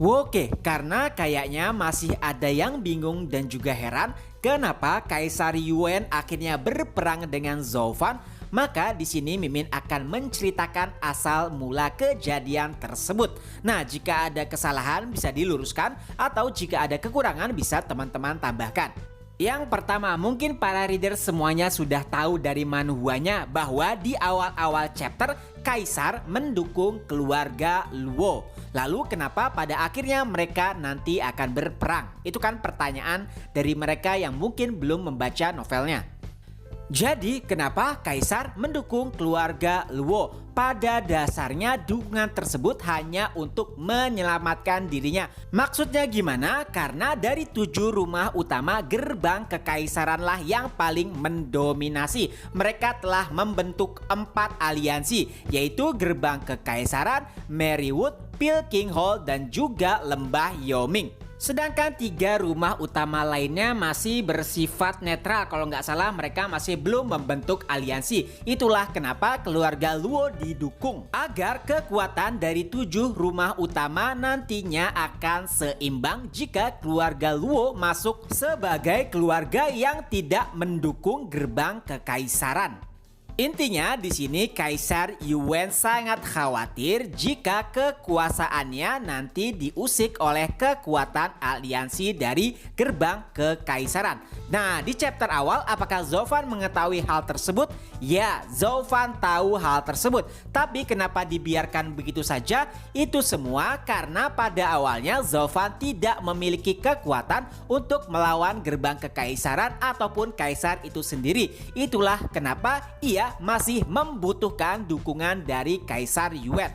Oke, karena kayaknya masih ada yang bingung dan juga heran kenapa Kaisar Yuan akhirnya berperang dengan Zhou Fan, maka di sini Mimin akan menceritakan asal mula kejadian tersebut. Nah, jika ada kesalahan bisa diluruskan atau jika ada kekurangan bisa teman-teman tambahkan. Yang pertama, mungkin para reader semuanya sudah tahu dari manhwanya bahwa di awal-awal chapter Kaisar mendukung keluarga Luo. Lalu kenapa pada akhirnya mereka nanti akan berperang? Itu kan pertanyaan dari mereka yang mungkin belum membaca novelnya. Jadi kenapa Kaisar mendukung keluarga Luo? Pada dasarnya dukungan tersebut hanya untuk menyelamatkan dirinya. Maksudnya gimana? Karena dari 7 rumah utama gerbang kekaisaranlah yang paling mendominasi. Mereka telah membentuk 4 aliansi, yaitu gerbang kekaisaran, Marywood, Peking Hall, dan juga lembah Yoming. Sedangkan 3 rumah utama lainnya masih bersifat netral. Kalau nggak salah mereka masih belum membentuk aliansi. Itulah kenapa keluarga Luo didukung. Agar kekuatan dari 7 rumah utama nantinya akan seimbang jika keluarga Luo masuk sebagai keluarga yang tidak mendukung gerbang kekaisaran. Intinya di sini Kaisar Yuan sangat khawatir jika kekuasaannya nanti diusik oleh kekuatan aliansi dari gerbang kekaisaran. Nah, di chapter awal apakah Zhou Fan mengetahui hal tersebut? Ya, Zhou Fan tahu hal tersebut. Tapi kenapa dibiarkan begitu saja? Itu semua karena pada awalnya Zhou Fan tidak memiliki kekuatan untuk melawan gerbang kekaisaran ataupun kaisar itu sendiri. Itulah kenapa ia masih membutuhkan dukungan dari Kaisar Yuan.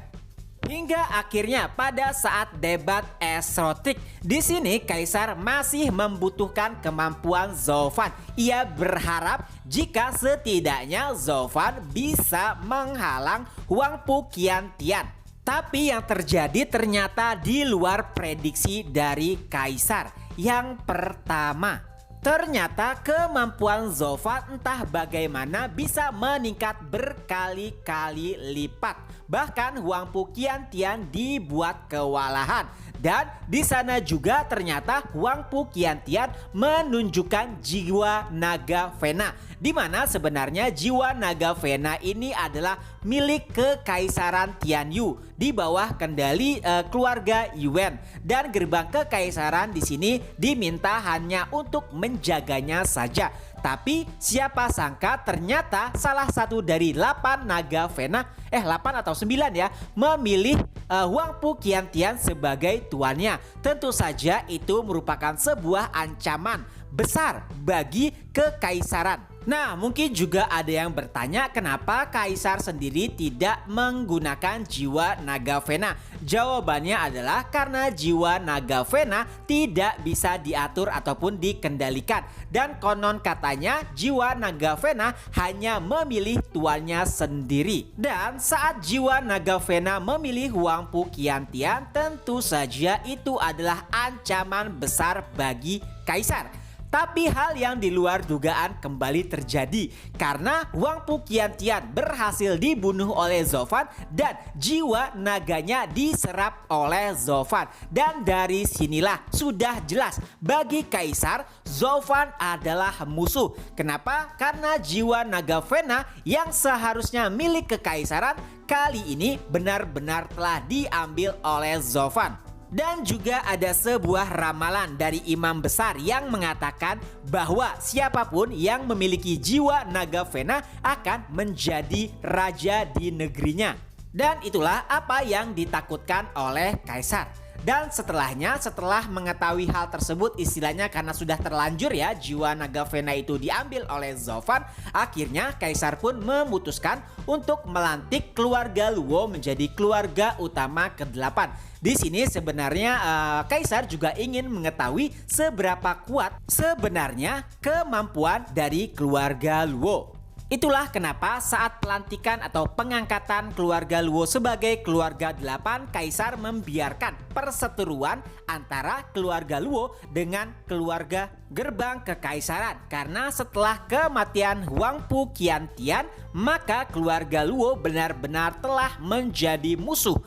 Hingga akhirnya pada saat debat Esrotic, di sini Kaisar masih membutuhkan kemampuan Zhou Fan. Ia berharap jika setidaknya Zhou Fan bisa menghalang Huang Pu Qiantian. Tapi yang terjadi ternyata di luar prediksi dari Kaisar. Yang pertama, ternyata kemampuan Zhou Fan entah bagaimana bisa meningkat berkali-kali lipat. Bahkan Huang Pu Qiantian dibuat kewalahan. Dan di sana juga ternyata Huang Pu Qiantian menunjukkan jiwa naga Vena. Di mana sebenarnya jiwa naga Vena ini adalah milik kekaisaran Tianyu di bawah kendali keluarga Yuan. Dan gerbang kekaisaran di sini diminta hanya untuk menjaganya saja. Tapi siapa sangka ternyata salah satu dari 8 naga Vena, 8 atau 9 ya, memilih Huang Pu Qiantian sebagai tuannya. Tentu saja itu merupakan sebuah ancaman besar bagi kekaisaran. Nah, mungkin juga ada yang bertanya kenapa Kaisar sendiri tidak menggunakan jiwa naga Vena. Jawabannya adalah karena jiwa naga Vena tidak bisa diatur ataupun dikendalikan. Dan konon katanya jiwa naga Vena hanya memilih tuannya sendiri. Dan saat jiwa naga Vena memilih Huang Pu Qiantian, tentu saja itu adalah ancaman besar bagi Kaisar. Tapi hal yang di luar dugaan kembali terjadi karena Huang Pu Qiantian berhasil dibunuh oleh Zhou Fan dan jiwa naganya diserap oleh Zhou Fan. Dan dari sinilah sudah jelas bagi Kaisar Zhou Fan adalah musuh. Kenapa? Karena jiwa naga Vena yang seharusnya milik kekaisaran kali ini benar-benar telah diambil oleh Zhou Fan. Dan juga ada sebuah ramalan dari imam besar yang mengatakan bahwa siapapun yang memiliki jiwa naga Vena akan menjadi raja di negerinya. Dan itulah apa yang ditakutkan oleh Kaisar. Dan setelahnya, setelah mengetahui hal tersebut, istilahnya karena sudah terlanjur ya jiwa naga Vena itu diambil oleh Zhou Fan, akhirnya Kaisar pun memutuskan untuk melantik keluarga Luo menjadi keluarga utama ke-8. Di sini sebenarnya Kaisar juga ingin mengetahui seberapa kuat sebenarnya kemampuan dari keluarga Luo. Itulah kenapa saat pelantikan atau pengangkatan keluarga Luo sebagai keluarga 8, Kaisar membiarkan perseteruan antara keluarga Luo dengan keluarga gerbang kekaisaran. Karena setelah kematian Huang Pu Qiantian, maka keluarga Luo benar-benar telah menjadi musuh.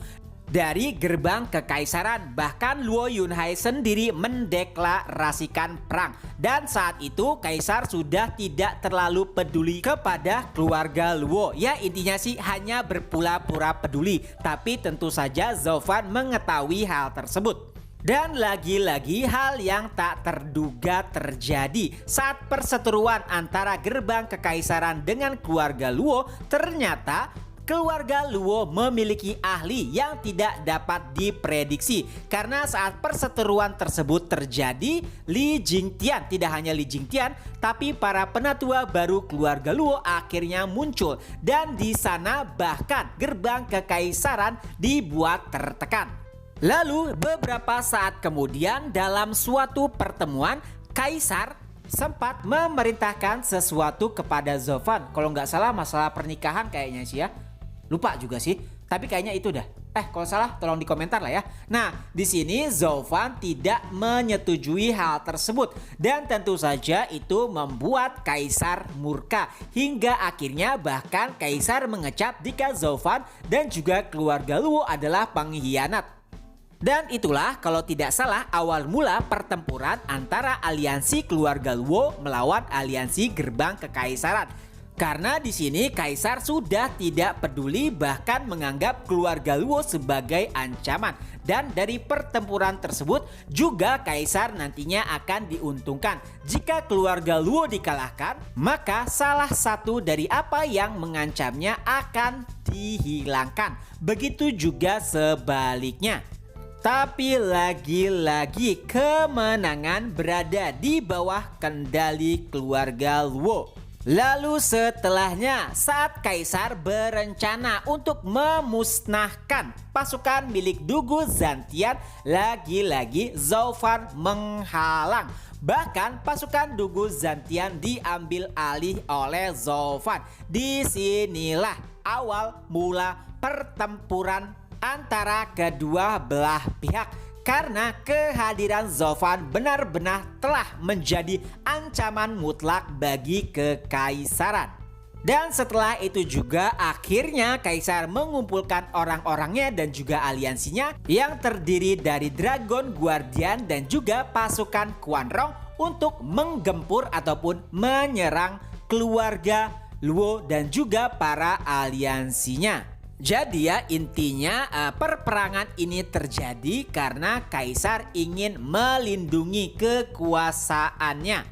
dari gerbang kekaisaran. Bahkan Luo Yunhai sendiri mendeklarasikan perang. Dan saat itu kaisar sudah tidak terlalu peduli kepada keluarga Luo. Ya intinya sih hanya berpura-pura peduli. Tapi tentu saja Zhou Fan mengetahui hal tersebut. Dan lagi-lagi hal yang tak terduga terjadi saat perseteruan antara gerbang kekaisaran dengan keluarga Luo. Ternyata keluarga Luo memiliki ahli yang tidak dapat diprediksi. Karena saat perseteruan tersebut terjadi, Li Jingtian, tidak hanya Li Jingtian, tapi para penatua baru keluarga Luo akhirnya muncul. Dan di sana bahkan gerbang kekaisaran dibuat tertekan. Lalu beberapa saat kemudian dalam suatu pertemuan, kaisar sempat memerintahkan sesuatu kepada Zhou Fan. Kalau nggak salah masalah pernikahan kayaknya sih ya. Lupa juga sih, tapi kayaknya itu dah. Kalau salah tolong di komentar lah ya. Nah, di sini Zhou Fan tidak menyetujui hal tersebut dan tentu saja itu membuat kaisar murka hingga akhirnya bahkan kaisar mengecap jika Zhou Fan dan juga keluarga Luo adalah pengkhianat. Dan itulah kalau tidak salah awal mula pertempuran antara aliansi keluarga Luo melawan aliansi gerbang kekaisaran. Karena di sini kaisar sudah tidak peduli bahkan menganggap keluarga Luo sebagai ancaman. Dan dari pertempuran tersebut juga kaisar nantinya akan diuntungkan. Jika keluarga Luo dikalahkan, maka salah satu dari apa yang mengancamnya akan dihilangkan. Begitu juga sebaliknya. Tapi lagi-lagi kemenangan berada di bawah kendali keluarga Luo. Lalu setelahnya saat kaisar berencana untuk memusnahkan pasukan milik Dugu Zantian, lagi-lagi Zhou Fan menghalang. Bahkan pasukan Dugu Zantian diambil alih oleh Zhou Fan. Disinilah awal mula pertempuran antara kedua belah pihak. Karena kehadiran Zhou Fan benar-benar telah menjadi ancaman mutlak bagi kekaisaran. Dan setelah itu juga akhirnya kaisar mengumpulkan orang-orangnya dan juga aliansinya yang terdiri dari Dragon Guardian dan juga pasukan Quan Rong untuk menggempur ataupun menyerang keluarga Luo dan juga para aliansinya. Jadi ya intinya perperangan ini terjadi karena kaisar ingin melindungi kekuasaannya.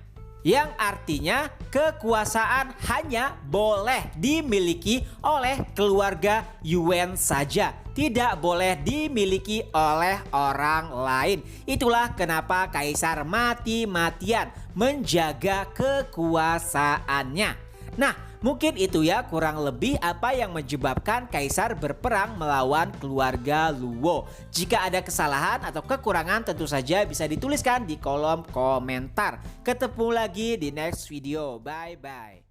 Yang artinya kekuasaan hanya boleh dimiliki oleh keluarga Yuan saja. Tidak boleh dimiliki oleh orang lain. Itulah kenapa kaisar mati-matian menjaga kekuasaannya. Nah, mungkin itu ya kurang lebih apa yang menyebabkan kaisar berperang melawan keluarga Luo. Jika ada kesalahan atau kekurangan tentu saja bisa dituliskan di kolom komentar. Ketemu lagi di next video. Bye bye.